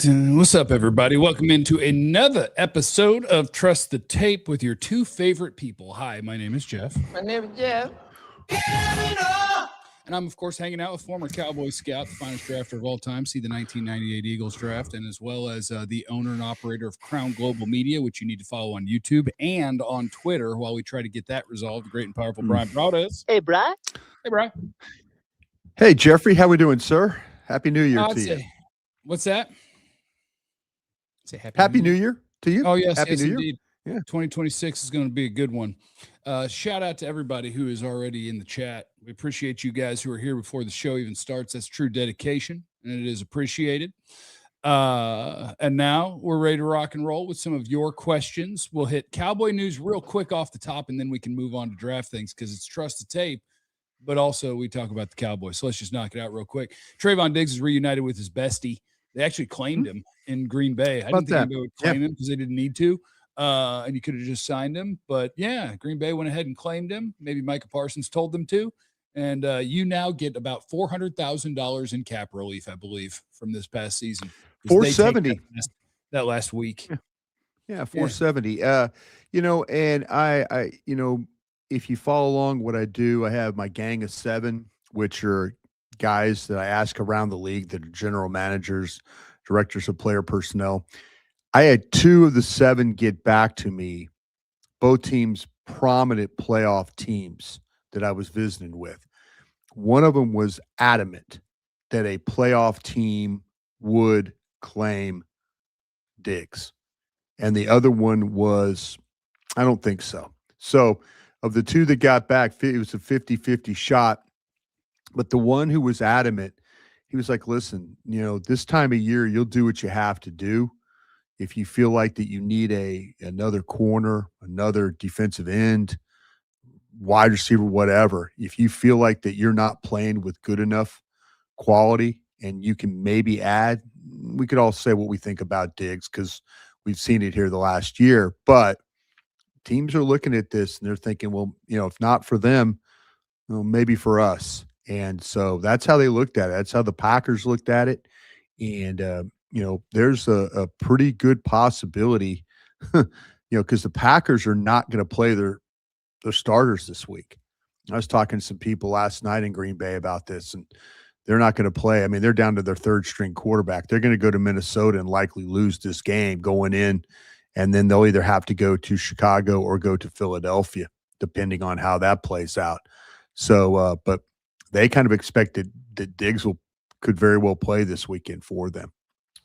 What's up, everybody? Welcome into another episode of Trust the Tape with your two favorite people. Hi, my name is Jeff. My name is Jeff. And I'm, of course, hanging out with former Cowboy scout, the finest drafter of all time, see the 1998 Eagles draft, and as well as the owner and operator of Crown Global Media, which you need to follow on YouTube and on Twitter while we try to get that resolved. The great and powerful Bryan Broaddus. Hey, Bryan. Hey, Bryan. Hey, Jeffrey. How we doing, sir? Happy New Year to you. What's that? Say Happy New Year to you. Oh, yes, Happy yes, New indeed. Year. Yeah. 2026 is going to be a good one. Shout out to everybody who is already in the chat. We appreciate you guys who are here before the show even starts. That's true dedication, and it is appreciated. And now we're ready to rock and roll with some of your questions. We'll hit Cowboy news real quick off the top, and then we can move on to draft things because it's Trust the Tape, but also we talk about the Cowboys. So let's just knock it out real quick. Trevon Diggs is reunited with his bestie. They actually claimed him in Green Bay. I didn't think anybody would claim him because they didn't need to. And you could have just signed him. But, yeah, Green Bay went ahead and claimed him. Maybe Micah Parsons told them to. And you now get about $400,000 in cap relief, I believe, from this past season. 470 that last week. Yeah, 470. And I if you follow along what I do, I have my gang of 7, which are guys that I ask around the league that are general managers, directors of player personnel. I had 2 of the 7 get back to me, both teams, prominent playoff teams that I was visiting with. One of them was adamant that a playoff team would claim Diggs. And the other one was, I don't think so. So of the 2 that got back, it was a 50-50 shot. But the one who was adamant, he was like, listen, this time of year, you'll do what you have to do. If you feel like that you need another corner, another defensive end, wide receiver, whatever, if you feel like that you're not playing with good enough quality and you can maybe add, we could all say what we think about Diggs because we've seen it here the last year. But teams are looking at this and they're thinking, well, if not for them, maybe for us. And so that's how they looked at it. That's how the Packers looked at it. And, there's a pretty good possibility, because the Packers are not going to play their starters this week. I was talking to some people last night in Green Bay about this, and they're not going to play. I mean, they're down to their 3rd-string quarterback. They're going to go to Minnesota and likely lose this game going in, and then they'll either have to go to Chicago or go to Philadelphia, depending on how that plays out. So, but they kind of expected that Diggs could very well play this weekend for them.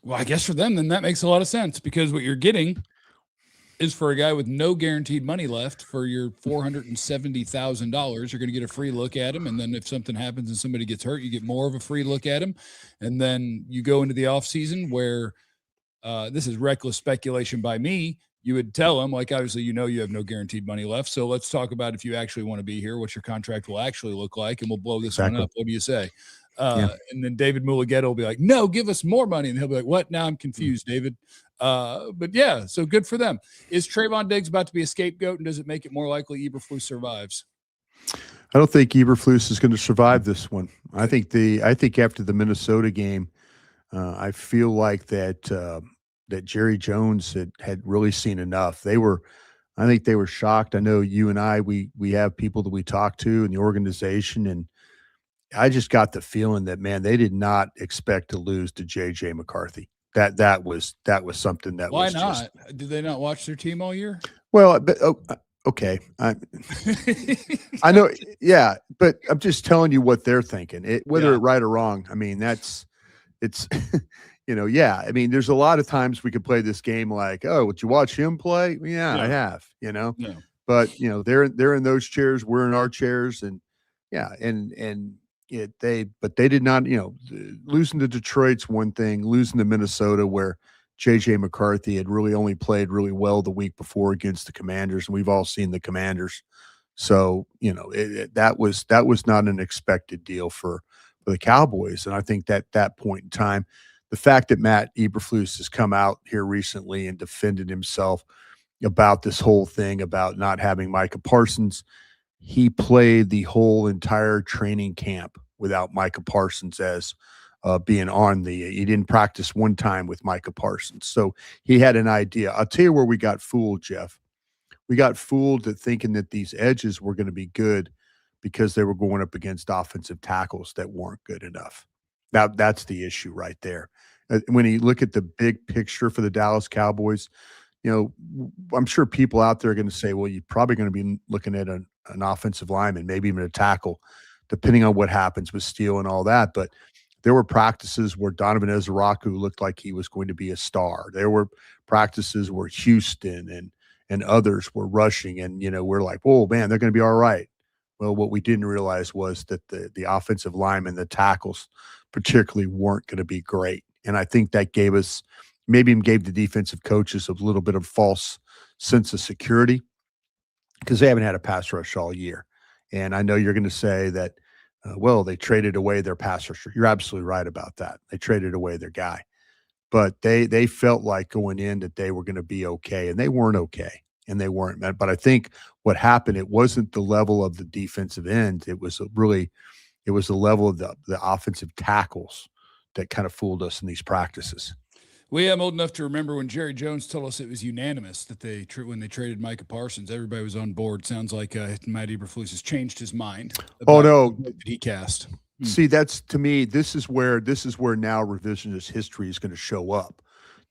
Well, I guess for them, then that makes a lot of sense because what you're getting is for a guy with no guaranteed money left for your $470,000. You're going to get a free look at him. And then if something happens and somebody gets hurt, you get more of a free look at him. And then you go into the offseason where this is reckless speculation by me. You would tell him, like, obviously, you have no guaranteed money left. So let's talk about if you actually want to be here, what your contract will actually look like, and we'll blow this one up. What do you say? And then David Mulligetta will be like, no, give us more money. And he'll be like, what? Now I'm confused, David. But yeah, so good for them. Is Trevon Diggs about to be a scapegoat, and does it make it more likely Eberflus survives? I don't think Eberflus is going to survive this one. I think after the Minnesota game, I feel like that Jerry Jones had really seen enough. I think they were shocked. I know you and I, we have people that we talk to in the organization, and I just got the feeling that, man, they did not expect to lose to J.J. McCarthy. That was something that Why was not? just, Did they not watch their team all year? Well, but okay. I know, yeah, but I'm just telling you what they're thinking. Whether it's right or wrong, I mean, it's yeah. I mean, there's a lot of times we could play this game like, oh, would you watch him play? Yeah, I have, Yeah. But they're in those chairs, we're in our chairs, and they did not, losing to Detroit's one thing, losing to Minnesota where J.J. McCarthy had really only played really well the week before against the Commanders, and we've all seen the Commanders. So, that was not an expected deal for the Cowboys. And I think that point in time, the fact that Matt Eberflus has come out here recently and defended himself about this whole thing about not having Micah Parsons, he played the whole entire training camp without Micah Parsons as being on he didn't practice one time with Micah Parsons. So he had an idea. I'll tell you where we got fooled, Jeff. We got fooled to thinking that these edges were going to be good because they were going up against offensive tackles that weren't good enough. Now that's the issue right there. When you look at the big picture for the Dallas Cowboys, I'm sure people out there are going to say, well, you're probably going to be looking at an offensive lineman, maybe even a tackle, depending on what happens with Steele and all that. But there were practices where Donovan Ezraku looked like he was going to be a star. There were practices where Houston and others were rushing, and we're like, oh man, they're going to be all right. Well, what we didn't realize was that the offensive linemen, the tackles particularly, weren't going to be great. And I think that gave the defensive coaches a little bit of false sense of security because they haven't had a pass rush all year. And I know you're going to say that, well, they traded away their pass rusher. You're absolutely right about that. They traded away their guy. But they felt like going in that they were going to be okay, and they weren't okay, and they weren't. But I think what happened, it wasn't the level of the defensive end. It was the level of the offensive tackles that kind of fooled us in these practices. Well, I'm old enough to remember when Jerry Jones told us it was unanimous that when they traded Micah Parsons, everybody was on board. Sounds like Matt Eberflus has changed his mind. Oh no, that he cast. See, that's, to me, this is where now revisionist history is going to show up.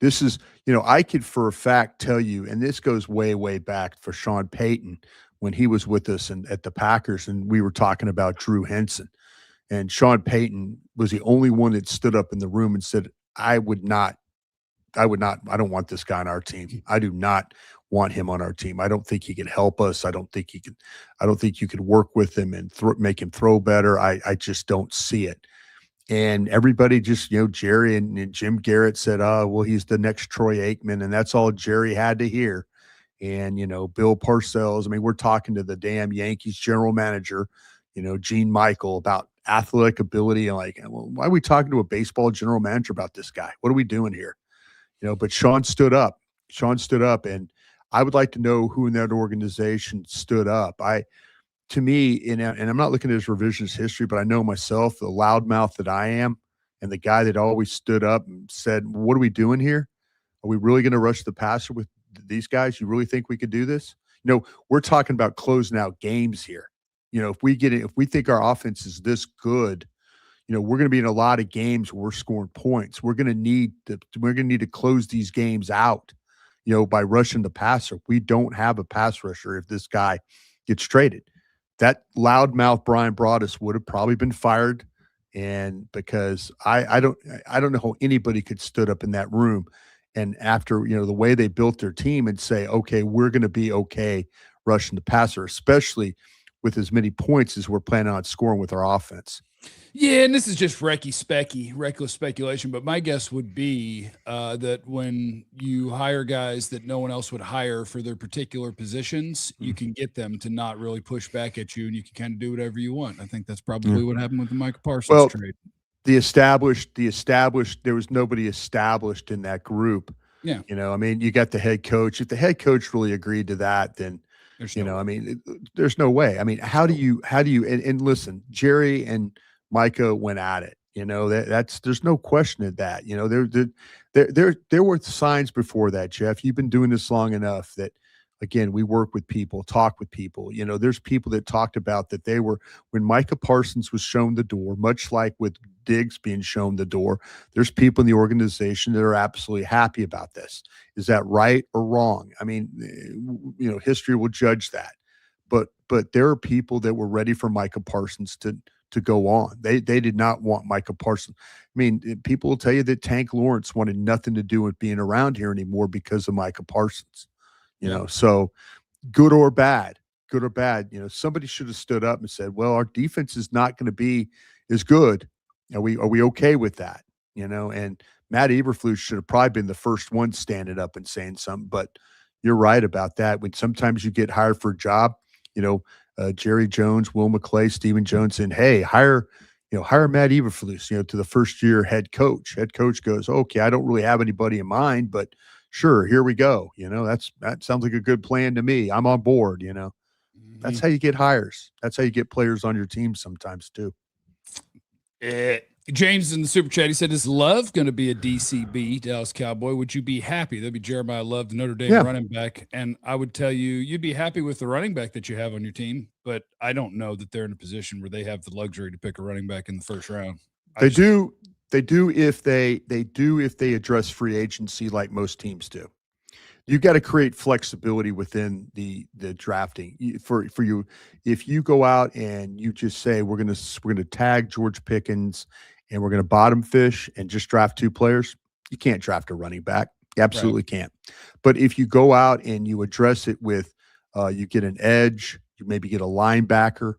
This is, I could for a fact tell you, and this goes way, way back for Sean Payton when he was with us at the Packers, and we were talking about Drew Henson. And Sean Payton was the only one that stood up in the room and said, I don't want this guy on our team. I do not want him on our team. I don't think he can help us. I don't think you could work with him and make him throw better. I just don't see it. And everybody just, Jerry and Jim Garrett said, oh, well, he's the next Troy Aikman. And that's all Jerry had to hear. And, Bill Parcells, we're talking to the damn Yankees general manager, Gene Michael, about athletic ability. And like, well, why are we talking to a baseball general manager about this guy? What are we doing here? But Sean stood up. And I would like to know who in that organization stood up. To me, and I'm not looking at his revisionist history, but I know myself, the loudmouth that I am, and the guy that always stood up and said, what are we doing here? Are we really going to rush the passer with these guys? You really think we could do this? We're talking about closing out games here. If we think our offense is this good, we're going to be in a lot of games where we're scoring points. We're going to need to close these games out, by rushing the passer. We don't have a pass rusher if this guy gets traded. That loudmouth Brian Broaddus would have probably been fired, and because I don't know how anybody could stood up in that room and after the way they built their team and say, okay, we're going to be okay rushing the passer, especially with as many points as we're planning on scoring with our offense. Yeah, and this is just reckless speculation, but my guess would be that when you hire guys that no one else would hire for their particular positions, you can get them to not really push back at you, and you can kind of do whatever you want. I think that's probably what happened with the Micah Parsons trade. The established, there was nobody established in that group. Yeah. You got the head coach. If the head coach really agreed to that, then there's no way. How do you and listen, Jerry and Micah went at it. There's no question of that. There were signs before that, Jeff. You've been doing this long enough that, again, we work with people, talk with people. There's people that talked about that when Micah Parsons was shown the door, much like with Diggs being shown the door, there's people in the organization that are absolutely happy about this. Is that right or wrong? History will judge that. But there are people that were ready for Micah Parsons to go on. They did not want Micah Parsons. People will tell you that Tank Lawrence wanted nothing to do with being around here anymore because of Micah Parsons. So good or bad, somebody should have stood up and said, well, our defense is not going to be as good. Are we okay with that? And Matt Eberflus should have probably been the first one standing up and saying something, but you're right about that. When sometimes you get hired for a job, Jerry Jones, Will McClay, Stephen Jones saying, hey, hire Matt Eberflus, to the first year head coach. Head coach goes, okay, I don't really have anybody in mind, but sure, here we go. That sounds like a good plan to me. I'm on board. That's how you get hires. That's how you get players on your team sometimes too. James in the super chat, he said, is Love going to be a DCB, Dallas Cowboy? Would you be happy? That'd be Jeremiah Love, the Notre Dame running back. And I would tell you, you'd be happy with the running back that you have on your team, but I don't know that they're in a position where they have the luxury to pick a running back in the first round. They do if they address free agency like most teams do. You've got to create flexibility within the drafting for you. If you go out and you just say we're gonna tag George Pickens and we're gonna bottom fish and just draft 2 players, you can't draft a running back. You absolutely can't. But if you go out and you address it with you get an edge, you maybe get a linebacker,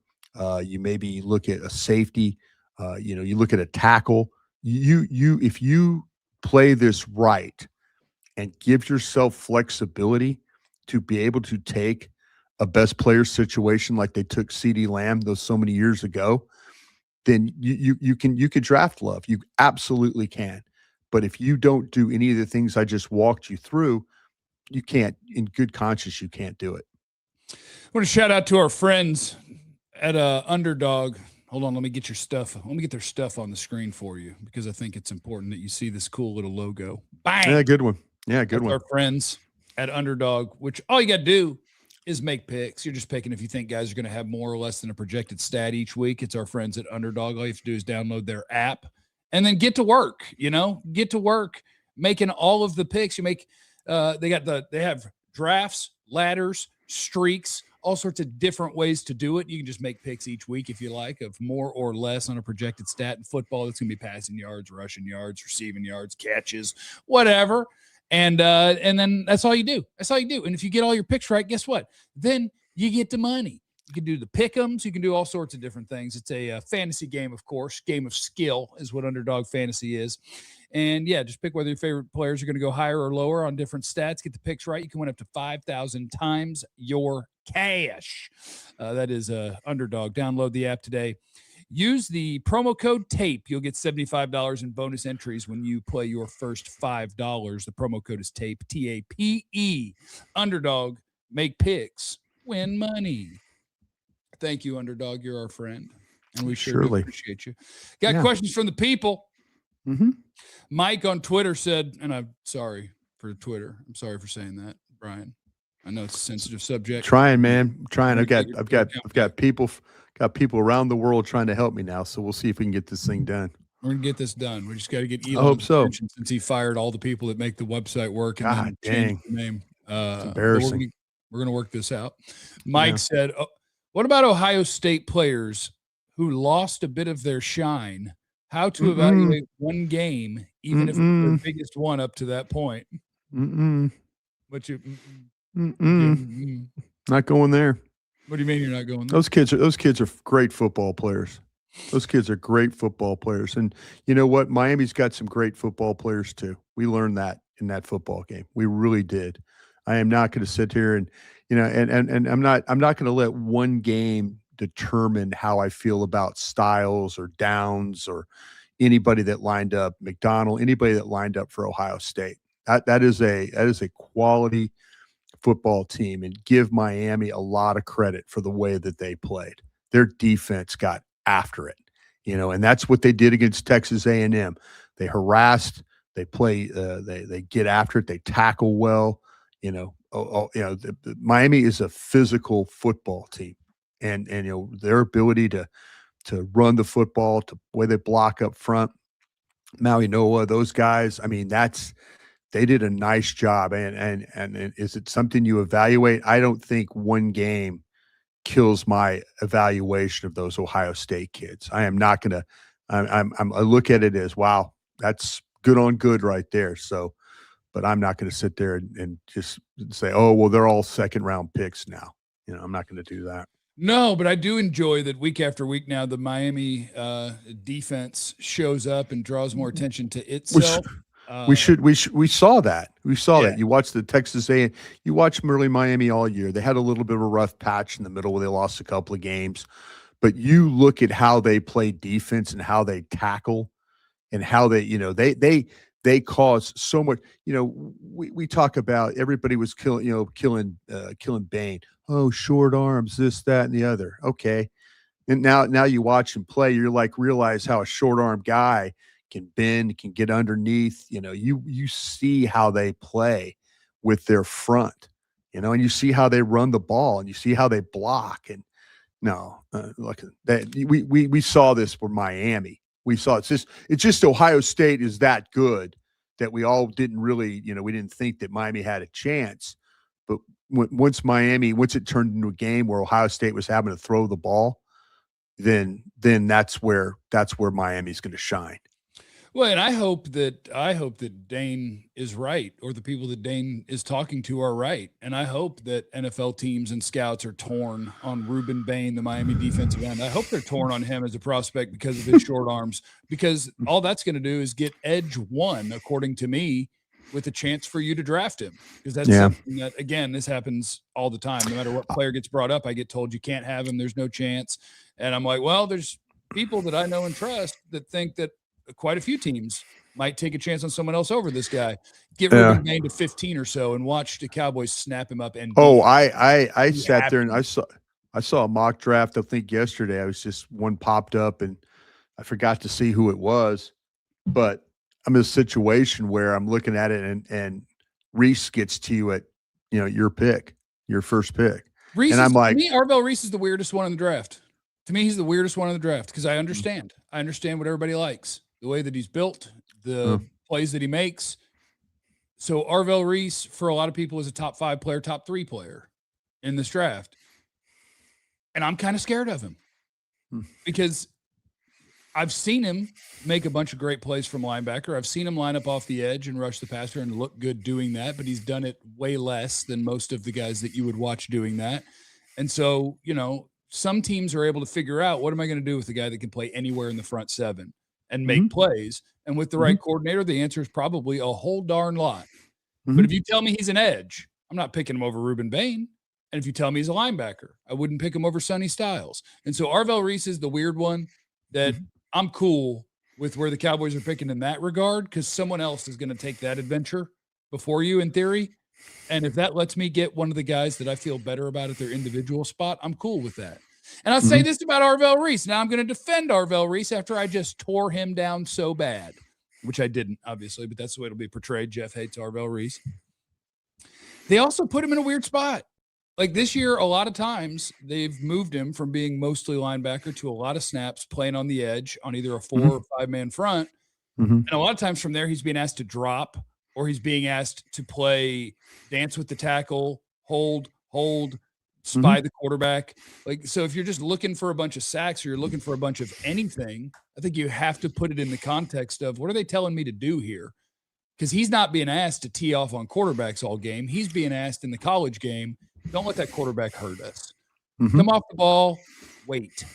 you maybe look at a safety, you look at a tackle. If you play this right and give yourself flexibility to be able to take a best player situation like they took CeeDee Lamb those so many years ago, then you can draft Love. You absolutely can. But if you don't do any of the things I just walked you through, you can't, in good conscience, you can't do it. I want to shout out to our friends at Underdog. Hold on, let me get your stuff. Let me get their stuff on the screen for you because I think it's important that you see this cool little logo. Bang! Yeah, good one. Yeah, good one. Our friends at Underdog, which all you got to do is make picks. You're just picking if you think guys are going to have more or less than a projected stat each week. It's our friends at Underdog. All you have to do is download their app and then get to work, get to work making all of the picks. You make, they have drafts, ladders, streaks, all sorts of different ways to do it. You can just make picks each week if you like of more or less on a projected stat in football. It's going to be passing yards, rushing yards, receiving yards, catches, whatever. And then that's all you do. That's all you do. And if you get all your picks right, guess what? Then you get the money. You can do the pick'ems. You can do all sorts of different things. It's a fantasy game, of course. Game of skill is what Underdog Fantasy is. And, yeah, just pick whether your favorite players are going to go higher or lower on different stats. Get the picks right. You can win up to 5,000 times your cash. That is Underdog. Download the app today. Use the promo code TAPE. You'll get $75 in bonus entries when you play your first $5. The promo code is TAPE, T-A-P-E. Underdog, make picks, win money. Thank you, Underdog. You're our friend, and we surely appreciate you. Got questions from the people. Mm-hmm. Mike on Twitter said, and I'm sorry for Twitter. I'm sorry for saying that, Brian. I know it's a sensitive subject. Trying, man. I'm trying. I've got people around the world trying to help me now. So we'll see if we can get this thing done. We're gonna get this done. We just got to get Elon. I hope so. Since he fired all the people that make the website work and God then changed the name. It's embarrassing. We're gonna work this out. Mike said, "What about Ohio State players who lost a bit of their shine? How to evaluate one game, even if it's their biggest one up to that point?" What you? Not going there. What do you mean you're not going there? Those kids are great football players. Those kids are great football players. And you know what? Miami's got some great football players too. We learned that in that football game. We really did. I am not going to sit here and, and I'm not going to let one game determine how I feel about Styles or Downs or anybody that lined up, McDonald, anybody that lined up for Ohio State. That is a quality football team, and give Miami a lot of credit for the way that they played. Their defense got after it, and that's what they did against Texas A&M. They harassed, they play, they get after it, they tackle well. Miami is a physical football team, and their ability to run the football, to the way they block up front, Maui Noah, those guys. I mean, they did a nice job. And is it something you evaluate? I don't think one game kills my evaluation of those Ohio State kids. I am not going to. I look at it as, wow, that's good on good right there. So, but I'm not going to sit there and just say, oh, well, they're all second round picks now. I'm not going to do that. No, but I do enjoy that week after week now the Miami defense shows up and draws more attention to itself. We saw that. We saw that. You watched the Texas A&M. You watched early Miami all year. They had a little bit of a rough patch in the middle where they lost a couple of games. But you look at how they play defense and how they tackle and how they cause so much. We talk about everybody was killing Bain. Oh, short arms, this, that, and the other. Okay. And now you watch him play, you're like, realize how a short arm guy can bend, can get underneath. You see how they play with their front, and you see how they run the ball, and you see how they block. And no, look, that we saw this for Miami. We saw it's just Ohio State is that good that we all didn't really, we didn't think that Miami had a chance. But once it turned into a game where Ohio State was having to throw the ball, then that's where Miami's going to shine. Well, and I hope that Dane is right, or the people that Dane is talking to are right. And I hope that NFL teams and scouts are torn on Ruben Bain, the Miami defensive end. I hope they're torn on him as a prospect because of his short arms, because all that's going to do is get edge one, according to me, with a chance for you to draft him. Because that's something that, again, this happens all the time. No matter what player gets brought up, I get told you can't have him. There's no chance. And I'm like, well, there's people that I know and trust that think that quite a few teams might take a chance on someone else over this guy. Get Ruben Bain to 15 or so and watch the Cowboys snap him up. And I sat there and I saw a mock draft, I think yesterday. I was just one popped up and I forgot to see who it was, but I'm in a situation where I'm looking at it and Reese gets to you at, your pick, your first pick. Reese, and I'm like, to me, Arvell Reese is the weirdest one in the draft. To me, he's the weirdest one in the draft because I understand. I understand what everybody likes, the way that he's built, the plays that he makes. So Arvell Reese, for a lot of people, is a top 5 player, top 3 player in this draft. And I'm kind of scared of him because I've seen him make a bunch of great plays from linebacker. I've seen him line up off the edge and rush the passer and look good doing that, but he's done it way less than most of the guys that you would watch doing that. And so, some teams are able to figure out, what am I going to do with the guy that can play anywhere in the front 7 and make plays? And with the right coordinator, the answer is probably a whole darn lot. But if you tell me he's an edge, I'm not picking him over Ruben Bain. And if you tell me he's a linebacker, I wouldn't pick him over Sonny Styles. And so Arvell Reese is the weird one that I'm cool with where the Cowboys are picking in that regard, because someone else is going to take that adventure before you in theory. And if that lets me get one of the guys that I feel better about at their individual spot, I'm cool with that. And I'll say this about Arvell Reese. Now I'm going to defend Arvell Reese after I just tore him down so bad, which I didn't, obviously, but that's the way it'll be portrayed. Jeff hates Arvell Reese. They also put him in a weird spot. Like this year, a lot of times they've moved him from being mostly linebacker to a lot of snaps playing on the edge on either a 4 or 5-man front. And a lot of times from there, he's being asked to drop, or he's being asked to play dance with the tackle, hold, spy the quarterback. Like, so if you're just looking for a bunch of sacks or you're looking for a bunch of anything, I think you have to put it in the context of, what are they telling me to do here? Because he's not being asked to tee off on quarterbacks all game. He's being asked in the college game, don't let that quarterback hurt us. Come off the ball, wait,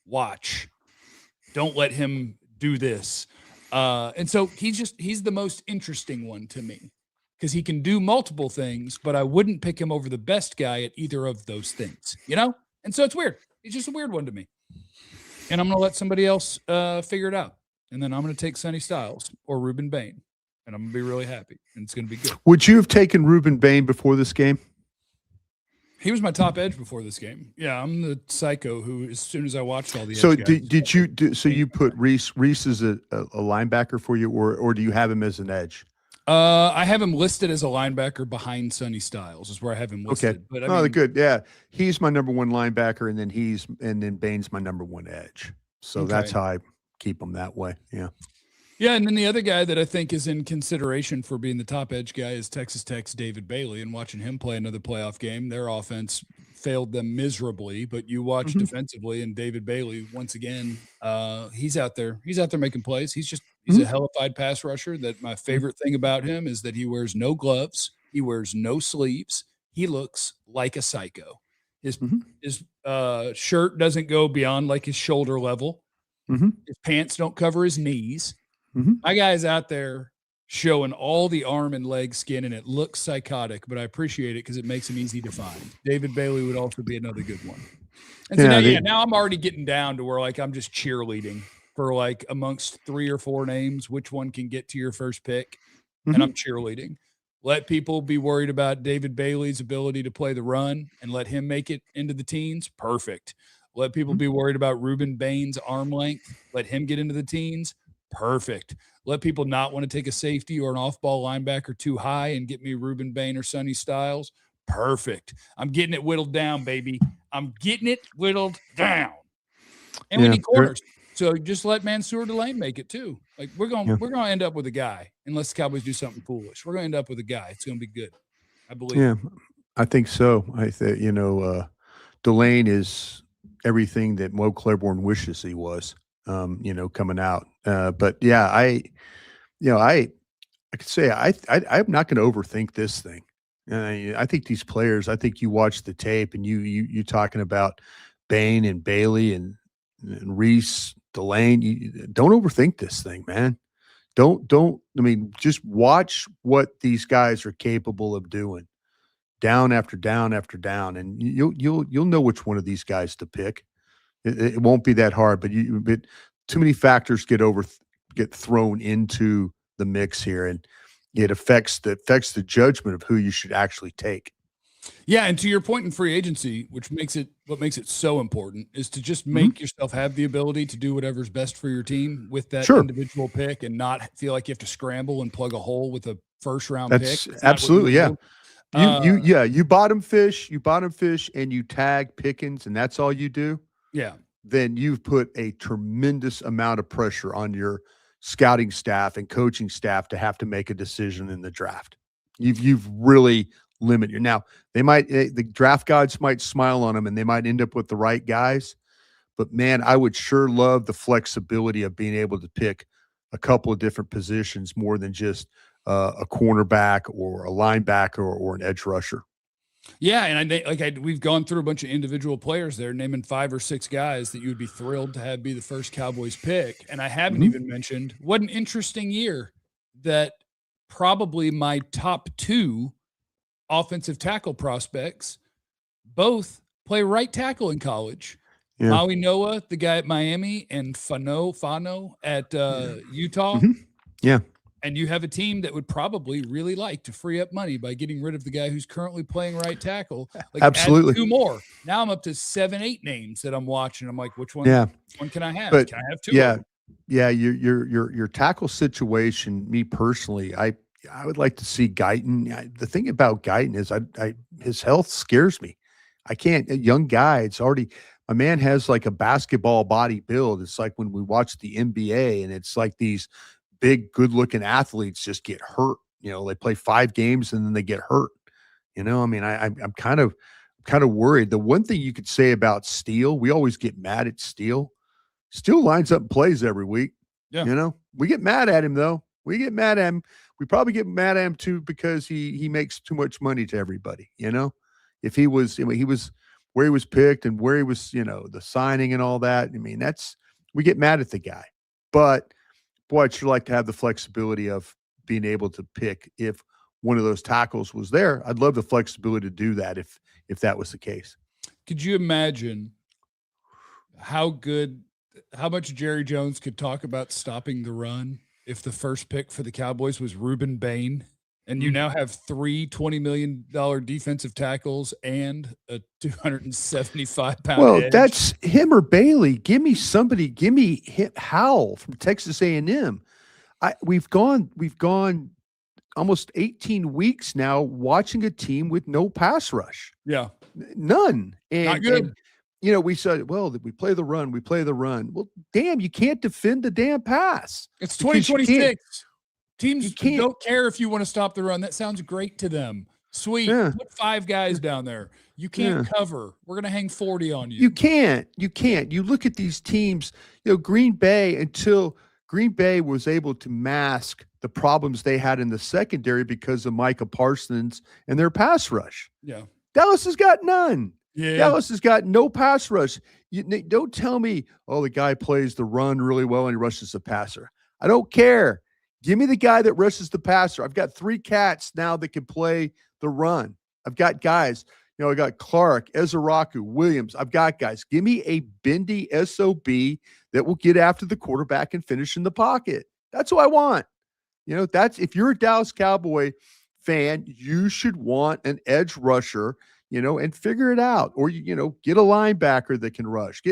watch. Don't let him do this. And so he's the most interesting one to me because he can do multiple things, but I wouldn't pick him over the best guy at either of those things, And so it's weird. He's just a weird one to me. And I'm going to let somebody else figure it out. And then I'm going to take Sonny Styles or Ruben Bain, and I'm going to be really happy, and it's going to be good. Would you have taken Ruben Bain before this game? He was my top edge before this game. Yeah, I'm the psycho who, as soon as I watched all the so edge did you do? So you put Reese as a linebacker for you, or do you have him as an edge? I have him listed as a linebacker behind Sonny Styles. Is where I have him listed. Okay, but I mean, good. Yeah, he's my number 1 linebacker, and then Bain's my number 1 edge. So that's how I keep him that way. Yeah. Yeah, and then the other guy that I think is in consideration for being the top edge guy is Texas Tech's David Bailey, and watching him play another playoff game, their offense failed them miserably, but you watch defensively, and David Bailey, once again, he's out there making plays. He's a hellified pass rusher. That my favorite thing about him is that he wears no gloves, he wears no sleeves, he looks like a psycho. His shirt doesn't go beyond like his shoulder level. His pants don't cover his knees. My guy's out there showing all the arm and leg skin, and it looks psychotic, but I appreciate it because it makes him easy to find. David Bailey would also be another good one. And so now I'm already getting down to where like I'm just cheerleading for like amongst 3 or 4 names, which one can get to your first pick, and I'm cheerleading. Let people be worried about David Bailey's ability to play the run and let him make it into the teens. Perfect. Let people be worried about Ruben Bain's arm length. Let him get into the teens. Perfect. Let people not want to take a safety or an off-ball linebacker too high and get me Ruben Bain or Sonny Styles. Perfect. I'm getting it whittled down, baby. I'm getting it whittled down. And we need corners. So just let Mansour Delane make it too. Like we're gonna end up with a guy unless the Cowboys do something foolish. We're gonna end up with a guy. It's gonna be good. I believe. Yeah, I think so. I think Delane is everything that Mo Claiborne wishes he was. Coming out. But yeah, I could say I'm not going to overthink this thing. I think these players. I think you watch the tape and you talking about Bain and Bailey and Reese, Delane. You don't overthink this thing, man. Don't. I mean, just watch what these guys are capable of doing, down after down after down, and you'll know which one of these guys to pick. It won't be that hard, but too many factors get thrown into the mix here, and it affects the judgment of who you should actually take. Yeah, and to your point in free agency, what makes it so important is to just make yourself have the ability to do whatever's best for your team with that individual pick and not feel like you have to scramble and plug a hole with a first round pick. That's absolutely, yeah. You bottom fish and you tag Pickens and that's all you do. Yeah. Then you've put a tremendous amount of pressure on your scouting staff and coaching staff to have to make a decision in the draft. You've really limited. Now the draft gods might smile on them and they might end up with the right guys, but man, I would sure love the flexibility of being able to pick a couple of different positions more than just a cornerback or a linebacker or an edge rusher. Yeah, and we've gone through a bunch of individual players there, naming 5 or 6 guys that you would be thrilled to have be the first Cowboys pick. And I haven't even mentioned what an interesting year that probably my top 2 offensive tackle prospects both play right tackle in college. Yeah. Maui Noah, the guy at Miami, and Fano at Utah. Yeah. And you have a team that would probably really like to free up money by getting rid of the guy who's currently playing right tackle. Like, absolutely. Add 2 more. Now I'm up to 7, 8 names that I'm watching. I'm like, which one? Yeah. One can I have? But, can I have 2? Yeah. Yeah. Your tackle situation, me personally, I would like to see Guyton. The thing about Guyton is his health scares me. I can't, a young guy, my man has like a basketball body build. It's like when we watch the NBA and it's like these big, good-looking athletes just get hurt. They play 5 games and then they get hurt. I mean, I'm kind of worried. The one thing you could say about Steele, we always get mad at Steele. Steele lines up and plays every week. Yeah. We get mad at him though. We get mad at him. We probably get mad at him too because he makes too much money to everybody. If he was where he was picked and where he was, the signing and all that. I mean, we get mad at the guy, but boy, I'd sure like to have the flexibility of being able to pick if one of those tackles was there. I'd love the flexibility to do that if that was the case. Could you imagine how much Jerry Jones could talk about stopping the run if the first pick for the Cowboys was Ruben Bain? And you now have 3 $20 million defensive tackles and a 275-pound Well, edge. That's him or Bailey. Give me Howell from Texas A&M. We've gone almost 18 weeks now watching a team with no pass rush. Yeah. None. Not good. And we said, well, we play the run. Well, damn, you can't defend the damn pass. It's 2026. Teams don't care if you want to stop the run. That sounds great to them. Sweet. Yeah. Put 5 guys down there. You can't cover. We're going to hang 40 on you. You can't. You look at these teams, Green Bay, until Green Bay was able to mask the problems they had in the secondary because of Micah Parsons and their pass rush. Yeah. Dallas has got none. Yeah. Dallas has got no pass rush. Don't tell me, the guy plays the run really well and he rushes the passer. I don't care. Give me the guy that rushes the passer. I've got 3 cats now that can play the run. I've got guys, I got Clark, Ezeraku, Williams. I've got guys. Give me a bendy SOB that will get after the quarterback and finish in the pocket. That's what I want. If you're a Dallas Cowboy fan, you should want an edge rusher, and figure it out. Or, get a linebacker that can rush.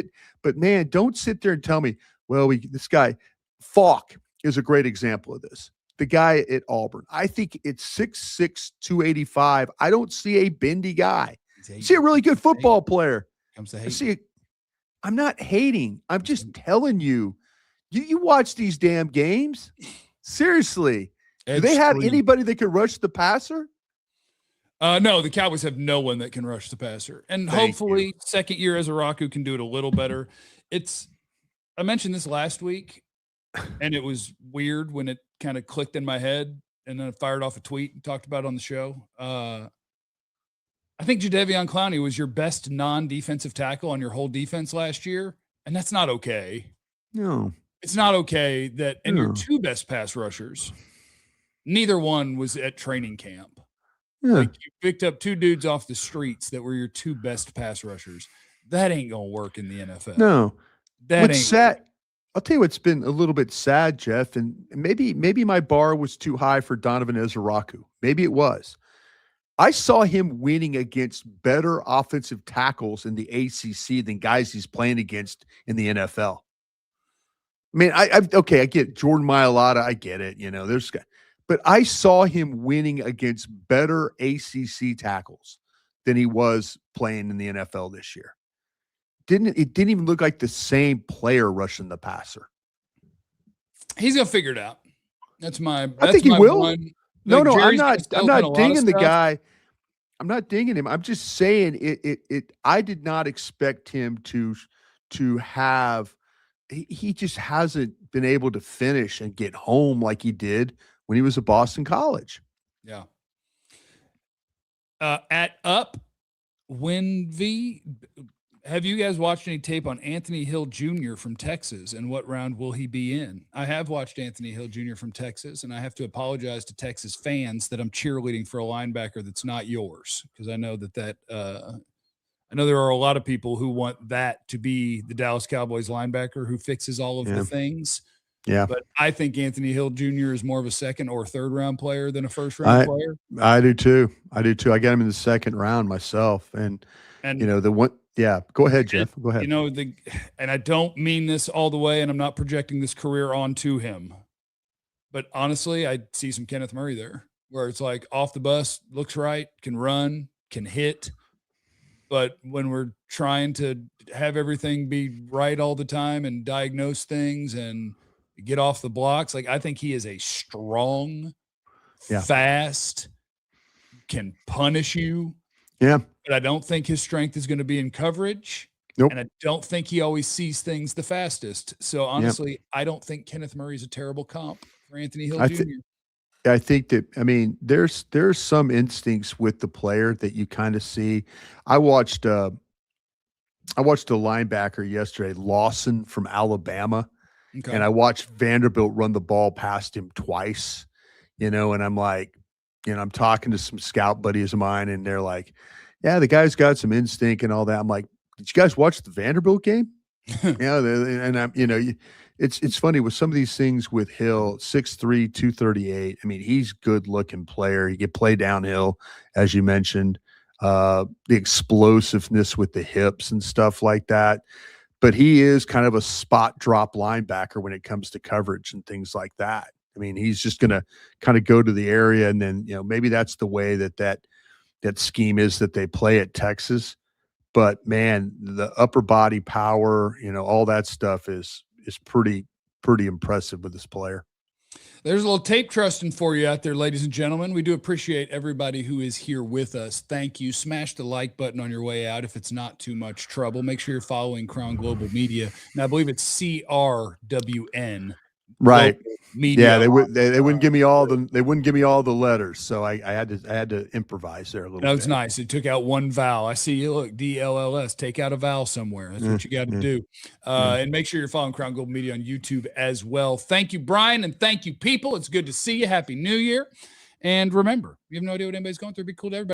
But man, don't sit there and tell me, well, this guy, Falk is a great example of this. The guy at Auburn. I think it's 6'6", 285. I don't see a bendy guy. I see a really good football player. I'm not hating. I'm just telling you, you watch these damn games. Seriously. Do they have anybody that can rush the passer? No, the Cowboys have no one that can rush the passer. And hopefully second year as a Raku can do it a little better. I mentioned this last week, and it was weird when it kind of clicked in my head, and then I fired off a tweet and talked about it on the show. I think Jadeveon Clowney was your best non-defensive tackle on your whole defense last year, and that's not okay. No. It's not okay that – and your two best pass rushers, neither one was at training camp. Yeah. Like you picked up two dudes off the streets that were your two best pass rushers. That ain't going to work in the NFL. No. What's sad, I'll tell you what's been a little bit sad, Jeff, and maybe my bar was too high for Donovan Ezeraku. Maybe it was. I saw him winning against better offensive tackles in the ACC than guys he's playing against in the NFL. I mean, I get Jordan Mailata. I get it. But I saw him winning against better ACC tackles than he was playing in the NFL this year. It didn't even look like the same player rushing the passer. He's gonna figure it out. I think he will. No, I'm not dinging the guy. I'm not dinging him. I'm just saying it. I did not expect him to have. He just hasn't been able to finish and get home like he did when he was at Boston College. Yeah. At Up, Winv, have you guys watched any tape on Anthony Hill Jr. from Texas, and what round will he be in? I have watched Anthony Hill Jr. from Texas, and I have to apologize to Texas fans that I'm cheerleading for a linebacker that's not yours, because I know I know there are a lot of people who want that to be the Dallas Cowboys linebacker who fixes all of the things. Yeah. But I think Anthony Hill Jr. is more of a second or third round player than a first round player. I do too. I got him in the second round myself. And the one, yeah, go ahead, Jeff. Go ahead. And I don't mean this all the way, and I'm not projecting this career onto him. But honestly, I see some Kenneth Murray there where it's like off the bus, looks right, can run, can hit. But when we're trying to have everything be right all the time and diagnose things and get off the blocks, like I think he is a strong, fast, can punish you. Yeah. But I don't think his strength is going to be in coverage. Nope. And I don't think he always sees things the fastest. So honestly, I don't think Kenneth Murray is a terrible comp for Anthony Hill Jr. I think that, there's some instincts with the player that you kind of see. I watched a linebacker yesterday, Lawson from Alabama, and I watched Vanderbilt run the ball past him twice, and I'm like, I'm talking to some scout buddies of mine, and they're like, yeah, the guy's got some instinct and all that. I'm like, did you guys watch the Vanderbilt game? And I'm, it's funny with some of these things with Hill, 6'3", 238. He's good looking player. He can play downhill, as you mentioned, the explosiveness with the hips and stuff like that. But he is kind of a spot drop linebacker when it comes to coverage and things like that. He's just going to kind of go to the area, and then, maybe that's the way that scheme is that they play at Texas. But man, the upper body power, all that stuff is pretty impressive with this player. There's a little tape trusting for you out there, ladies and gentlemen. We do appreciate everybody who is here with us. Thank you. Smash the like button on your way out if it's not too much trouble. Make sure you're following Crown Global Media. And I believe it's CRWN. Right. Media. Yeah, they wouldn't give me all the letters, so I had to improvise there a little bit. That was nice. It took out one vowel. I see you. Look, DLLS. Take out a vowel somewhere. That's what you got to do. And make sure you're following Crown Global Media on YouTube as well. Thank you, Bryan, and thank you, people. It's good to see you. Happy New Year. And remember, you have no idea what anybody's going through. Be cool to everybody.